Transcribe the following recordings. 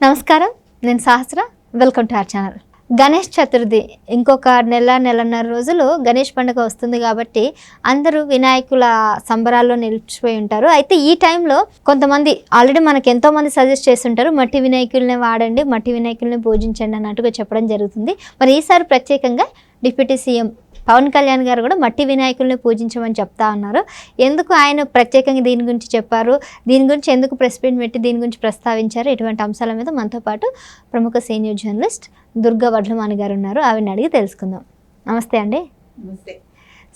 నమస్కారం, నేను Sahasra. Welcome to our channel. Ganesh Chaturthi ఇంకొక నెలన్నర రోజులు గణేష్ పండుగ వస్తుంది కాబట్టి అందరూ వినాయకుల సంబరాల్లో నిలిచిపోయి ఉంటారు. అయితే ఈ టైంలో కొంతమంది ఆల్రెడీ మనకు ఎంతోమంది సజెస్ట్ చేస్తుంటారు, మట్టి వినాయకుల్ని వాడండి, మట్టి వినాయకుల్ని పూజించండి అన్నట్టుగా చెప్పడం జరుగుతుంది. మరి ఈసారి ప్రత్యేకంగా డిప్యూటీ సీఎం పవన్ కళ్యాణ్ గారు కూడా మట్టి వినాయకుల్ని పూజించమని చెప్తా ఉన్నారు. ఎందుకు ఆయన ప్రత్యేకంగా దీని గురించి చెప్పారు, దీని గురించి ఎందుకు ప్రెస్ మీట్ పెట్టి దీని గురించి ప్రస్తావించారు, ఇటువంటి అంశాల మీద మనతో పాటు ప్రముఖ సీనియర్ జర్నలిస్ట్ దుర్గా వడ్లమాని గారు ఉన్నారు. ఆవిడని అడిగి తెలుసుకుందాం. నమస్తే అండి. నమస్తే.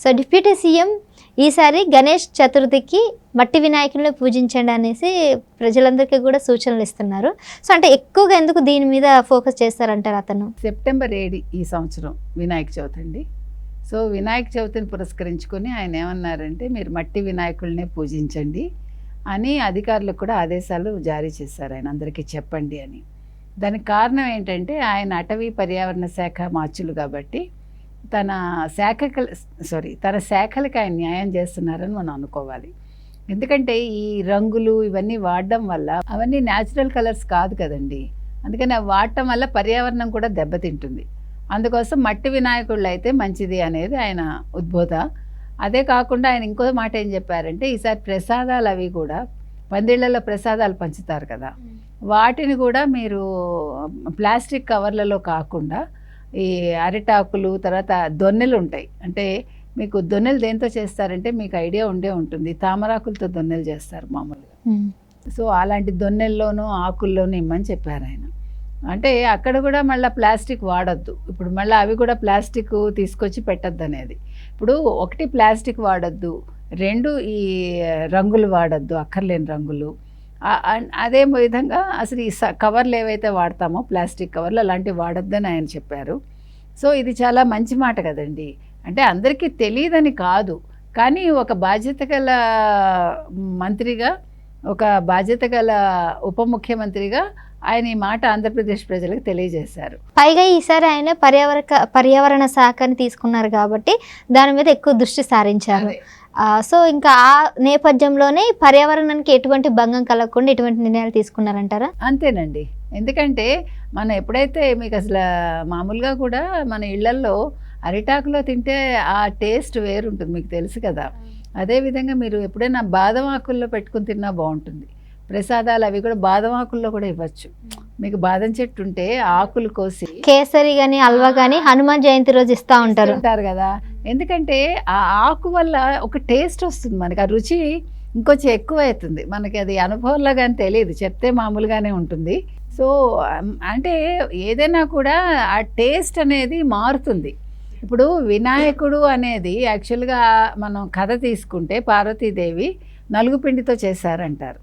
సో డిప్యూటీ సీఎం ఈసారి గణేష్ చతుర్థికి మట్టి వినాయకుల్ని పూజించండి అనేసి ప్రజలందరికీ కూడా సూచనలు ఇస్తున్నారు. సో అంటే ఎక్కువగా ఎందుకు దీని మీద ఫోకస్ చేస్తారంటారు అతను? సెప్టెంబర్ 7 ఈ సంవత్సరం వినాయక చవితి అండి. సో వినాయక చవితిని పురస్కరించుకొని ఆయన ఏమన్నారంటే మీరు మట్టి వినాయకుల్నే పూజించండి అని అధికారులకు కూడా ఆదేశాలు జారీ చేశారు. ఆయన అందరికీ చెప్పండి అని. దానికి కారణం ఏంటంటే ఆయన అటవీ పర్యావరణ శాఖ మార్చులు కాబట్టి తన శాఖలకి ఆయన న్యాయం చేస్తున్నారని మనం అనుకోవాలి. ఎందుకంటే ఈ రంగులు ఇవన్నీ వాడడం వల్ల అవన్నీ న్యాచురల్ కలర్స్ కాదు కదండి. అందుకని అవి వాడటం వల్ల పర్యావరణం కూడా దెబ్బతింటుంది. అందుకోసం మట్టి వినాయకుళ్ళు అయితే మంచిది అనేది ఆయన ఉద్బోధ. అదే కాకుండా ఆయన ఇంకో మాట ఏం చెప్పారంటే ఈసారి ప్రసాదాలు అవి కూడా పందిళ్లలో ప్రసాదాలు పంచుతారు కదా, వాటిని కూడా మీరు ప్లాస్టిక్ కవర్లలో కాకుండా ఈ అరిటాకులు తర్వాత దొన్నెలు ఉంటాయి. అంటే మీకు దొన్నెలు దేంతో చేస్తారంటే మీకు ఐడియా ఉండే ఉంటుంది, తామరాకులతో దొన్నెలు చేస్తారు మామూలుగా. సో అలాంటి దొన్నెల్లోనూ ఆకుల్లోనూ ఇమ్మని చెప్పారు ఆయన. అంటే అక్కడ కూడా మళ్ళీ ప్లాస్టిక్ వాడొద్దు. ఇప్పుడు మళ్ళీ అవి కూడా ప్లాస్టిక్ తీసుకొచ్చి పెట్టద్దు అనేది. ఇప్పుడు ఒకటి ప్లాస్టిక్ వాడద్దు, రెండు ఈ రంగులు వాడద్దు, అక్కర్లేని రంగులు. అదే విధంగా అసలు ఈ కవర్లు ఏవైతే వాడతామో ప్లాస్టిక్ కవర్లు అలాంటివి వాడొద్దని ఆయన చెప్పారు. సో ఇది చాలా మంచి మాట కదండి. అంటే అందరికీ తెలియదని కాదు, కానీ ఒక బాధ్యత గల మంత్రిగా, ఒక బాధ్యత గల ఉప ముఖ్యమంత్రిగా ఆయన ఈ మాట ఆంధ్రప్రదేశ్ ప్రజలకు తెలియజేశారు. పైగా ఈసారి ఆయన పర్యావరణ శాఖని తీసుకున్నారు కాబట్టి దాని మీద ఎక్కువ దృష్టి సారించారు. సో ఇంకా ఆ నేపథ్యంలోనే పర్యావరణానికి ఎటువంటి భంగం కలగకుండా ఎటువంటి నిర్ణయాలు తీసుకున్నారంటారా? అంతేనండి. ఎందుకంటే మనం ఎప్పుడైతే మీకు అసలు మామూలుగా కూడా మన ఇళ్లల్లో అరిటాకులో తింటే ఆ టేస్ట్ వేరుంటుంది, మీకు తెలుసు కదా. అదేవిధంగా మీరు ఎప్పుడైనా బాదం ఆకుల్లో పెట్టుకుని తిన్నా బాగుంటుంది. ప్రసాదాలు అవి కూడా బాదం ఆకుల్లో కూడా ఇవ్వచ్చు. మీకు బాదం చెట్టు ఉంటే ఆకులు కోసి కేసరి కానీ హల్వా కానీ హనుమాన్ జయంతి రోజు ఇస్తూ ఉంటారు కదా. ఎందుకంటే ఆ ఆకు వల్ల ఒక టేస్ట్ వస్తుంది మనకి, ఆ రుచి ఇంకొంచెం ఎక్కువ అవుతుంది మనకి. అది అనుభవంలో కానీ తెలియదు, చెప్తే మామూలుగానే ఉంటుంది. సో అంటే ఏదైనా కూడా ఆ టేస్ట్ అనేది మారుతుంది. ఇప్పుడు వినాయకుడు అనేది యాక్చువల్గా మనం కథ తీసుకుంటే పార్వతీదేవి నలుగుపిండితో చేశారంటారు.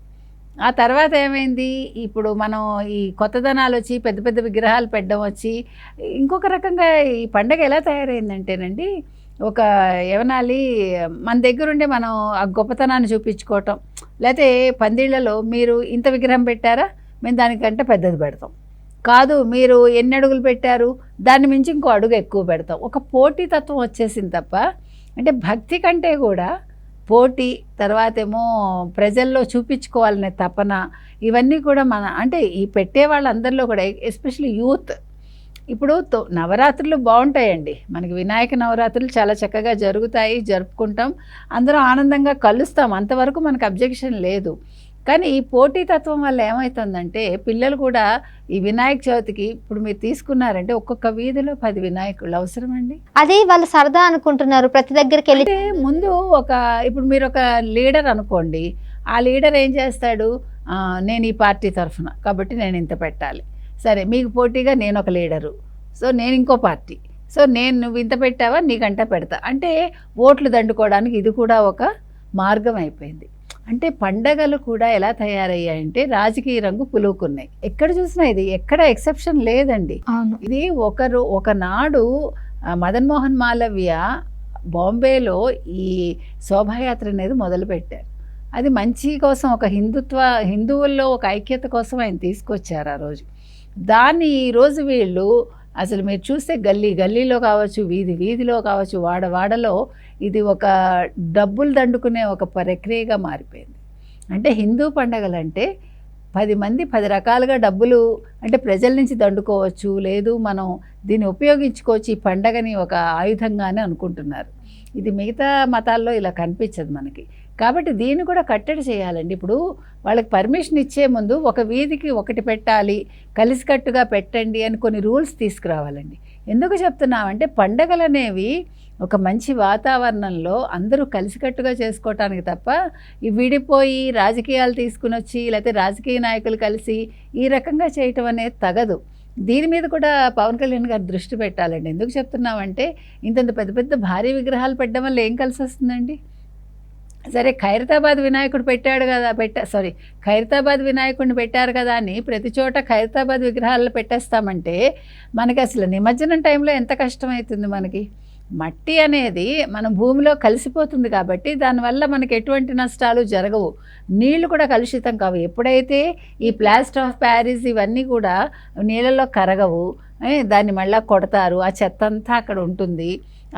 ఆ తర్వాత ఏమైంది, ఇప్పుడు మనం ఈ కొత్తదనాలు వచ్చి పెద్ద పెద్ద విగ్రహాలు పెట్టడం వచ్చి ఇంకొక రకంగా ఈ పండగ ఎలా తయారైందంటేనండి, ఒక యవనాలి మన దగ్గరుండే మనం ఆ గొప్పతనాన్ని చూపించుకోవటం, లేకపోతే పందిళ్లలో మీరు ఇంత విగ్రహం పెట్టారా మేము దానికంటే పెద్దది పెడతాం, కాదు మీరు ఎన్ని అడుగులు పెట్టారు దాన్ని మించి ఇంకో అడుగు ఎక్కువ పెడతాం. ఒక పోటీతత్వం వచ్చేసింది తప్ప, అంటే భక్తి కంటే కూడా పోటీ, తర్వాత ఏమో ప్రజల్లో చూపించుకోవాలనే తపన, ఇవన్నీ కూడా మన అంటే ఈ పెట్టే వాళ్ళందరిలో కూడా ఎస్పెషల్లీ యూత్. ఇప్పుడు నవరాత్రులు బాగుంటాయండి, మనకి వినాయక నవరాత్రులు చాలా చక్కగా జరుగుతాయి, జరుపుకుంటాం, అందరం ఆనందంగా కలుస్తాం, అంతవరకు మనకు అబ్జెక్షన్ లేదు. కానీ ఈ పోటీతత్వం వల్ల ఏమవుతుందంటే పిల్లలు కూడా ఈ వినాయక చవితికి ఇప్పుడు మీరు తీసుకున్నారంటే ఒక్కొక్క వీధిలో 10 వినాయకుళ్ళు అవసరమండి. అది వాళ్ళు సరదా అనుకుంటున్నారు, ప్రతి దగ్గరికి వెళ్ళి. ముందు ఇప్పుడు మీరు ఒక లీడర్ అనుకోండి, ఆ లీడర్ ఏం చేస్తాడు, నేను ఈ పార్టీ తరఫున కాబట్టి నేను ఇంత పెట్టాలి, సరే మీకు పోటీగా నేను ఒక లీడరు, సో నేను ఇంకో పార్టీ, సో నువ్వు ఇంత పెట్టావా నీకంటే పెడతా అంటే ఓట్లు దండుకోవడానికి ఇది కూడా ఒక మార్గం అయిపోయింది. అంటే పండగలు కూడా ఎలా తయారయ్యాయంటే రాజకీయ రంగు పులుకున్నాయి. ఎక్కడ చూసినా ఇది ఎక్కడ ఎక్సెప్షన్ లేదండి. ఇది ఒకనాడు మదన్ మోహన్ మాలవ్య బాంబేలో ఈ శోభాయాత్ర అనేది మొదలుపెట్టారు. అది మంచి కోసం, ఒక హిందువుల్లో ఒక ఐక్యత కోసం ఆయన తీసుకొచ్చారు ఆ రోజు. దాన్ని ఈరోజు వీళ్ళు అసలు మీరు చూస్తే గల్లీలో కావచ్చు, వీధిలో కావచ్చు, వాడలో ఇది ఒక డబ్బులు దండుకునే ఒక ప్రక్రియగా మారిపోయింది. అంటే హిందూ పండగలంటే 10 మంది 10 రకాలుగా డబ్బులు అంటే ప్రజల నుంచి దండుకోవచ్చు, లేదు మనం దీన్ని ఉపయోగించుకోవచ్చు ఈ పండగని ఒక ఆయుధంగానే అనుకుంటున్నారు. ఇది మిగతా మతాల్లో ఇలా కనిపించదు మనకి. కాబట్టి దీన్ని కూడా కట్టడి చేయాలండి. ఇప్పుడు వాళ్ళకి పర్మిషన్ ఇచ్చే ముందు ఒక వీధికి ఒకటి పెట్టాలి, కలిసికట్టుగా పెట్టండి అని కొన్ని రూల్స్ తీసుకురావాలండి. ఎందుకు చెప్తున్నామంటే పండగలు అనేవి ఒక మంచి వాతావరణంలో అందరూ కలిసికట్టుగా చేసుకోవటానికి తప్ప ఈ విడిపోయి రాజకీయాలు తీసుకుని వచ్చి లేకపోతే రాజకీయ నాయకులు కలిసి ఈ రకంగా చేయటం అనేది తగదు. దీని మీద కూడా పవన్ కళ్యాణ్ గారు దృష్టి పెట్టాలండి. ఎందుకు చెప్తున్నామంటే ఇంతంత పెద్ద పెద్ద భారీ విగ్రహాలు పెట్టడం వల్ల ఏం కలిసి వస్తుందండి? సరే ఖైరతాబాద్ వినాయకుడు పెట్టాడు కదా, ఖైరతాబాద్ వినాయకుడిని పెట్టారు కదా అని ప్రతి చోట ఖైరతాబాద్ విగ్రహాలు పెట్టేస్తామంటే మనకి అసలు నిమజ్జనం టైంలో ఎంత కష్టమవుతుంది మనకి. మట్టి అనేది మన భూమిలో కలిసిపోతుంది కాబట్టి దానివల్ల మనకి ఎటువంటి నష్టాలు జరగవు. నీళ్లు కూడా కలుషితం కావు. ఎప్పుడైతే ఈ ప్లాస్టర్ ఆఫ్ ప్యారిస్ ఇవన్నీ కూడా నీళ్ళలో కరగవు, దాన్ని మళ్ళీ కొడతారు, ఆ చెత్త అంతా అక్కడ ఉంటుంది,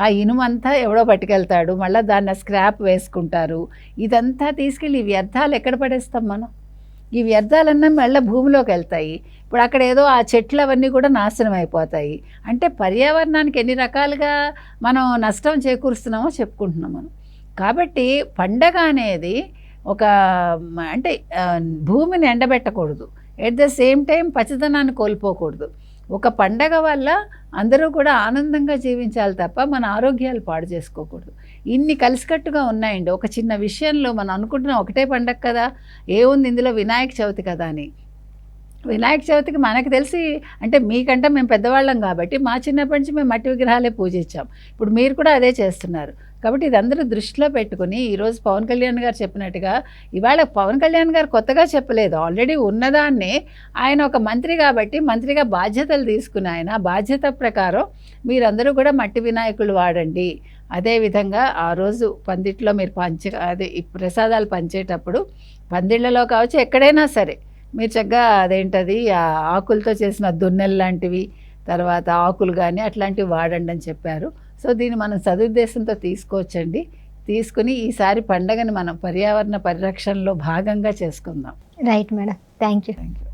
ఆ ఇనుమంతా ఎవడో పట్టుకెళ్తాడు, మళ్ళీ దాన్ని స్క్రాప్ వేసుకుంటారు. ఇదంతా తీసుకెళ్ళి ఈ వ్యర్థాలు ఎక్కడ పడేస్తాం మనం? ఈ వ్యర్థాలన్నీ మళ్ళీ భూమిలోకి వెళ్తాయి. ఇప్పుడు అక్కడ ఏదో ఆ చెట్లు అవన్నీ కూడా నాశనం అయిపోతాయి. అంటే పర్యావరణానికి ఎన్ని రకాలుగా మనం నష్టం చేకూరుస్తున్నామో చెప్పుకుంటున్నాం మనం. కాబట్టి పండగ అనేది ఒక అంటే భూమిని ఎండబెట్టకూడదు, ఎట్ ద సేమ్ టైం పచ్చదనాన్ని కోల్పోకూడదు. ఒక పండగ వల్ల అందరూ కూడా ఆనందంగా జీవించాలి తప్ప మన ఆరోగ్యాలు పాడు చేసుకోకూడదు. ఇన్ని కలిసికట్టుగా ఉన్నాయండి. ఒక చిన్న విషయంలో మనం అనుకుంటున్నాం ఒకటే పండగ కదా, ఏముంది ఇందులో వినాయక చవితి కదా అని. వినాయక చవితికి మనకు తెలిసి అంటే మీకంటే మేము పెద్దవాళ్ళం కాబట్టి మా చిన్నప్పటి నుంచి మేము మట్టి విగ్రహాలే పూజించాం. ఇప్పుడు మీరు కూడా అదే చేస్తున్నారు. కాబట్టి ఇది అందరూ దృష్టిలో పెట్టుకుని ఈరోజు పవన్ కళ్యాణ్ గారు చెప్పినట్టుగా, ఇవాళ పవన్ కళ్యాణ్ గారు కొత్తగా చెప్పలేదు, ఆల్రెడీ ఉన్నదాన్ని ఆయన ఒక మంత్రి కాబట్టి మంత్రిగా బాధ్యతలు తీసుకుని ఆయన బాధ్యత ప్రకారం మీరందరూ కూడా మట్టి వినాయకులు వాడండి. అదేవిధంగా ఆ రోజు పందిట్లో మీరు ఈ ప్రసాదాలు పంచేటప్పుడు పందిళ్ళలో కావచ్చు ఎక్కడైనా సరే మీరు చక్కగా అదేంటది ఆకులతో చేసిన దున్నెలు లాంటివి, తర్వాత ఆకులు కానీ అట్లాంటివి వాడండి అని చెప్పారు. సో దీన్ని మనం సదుద్దేశంతో తీసుకోవచ్చండి. తీసుకుని ఈసారి పండగని మనం పర్యావరణ పరిరక్షణలో భాగంగా చేసుకుందాం. Right madam, thank you.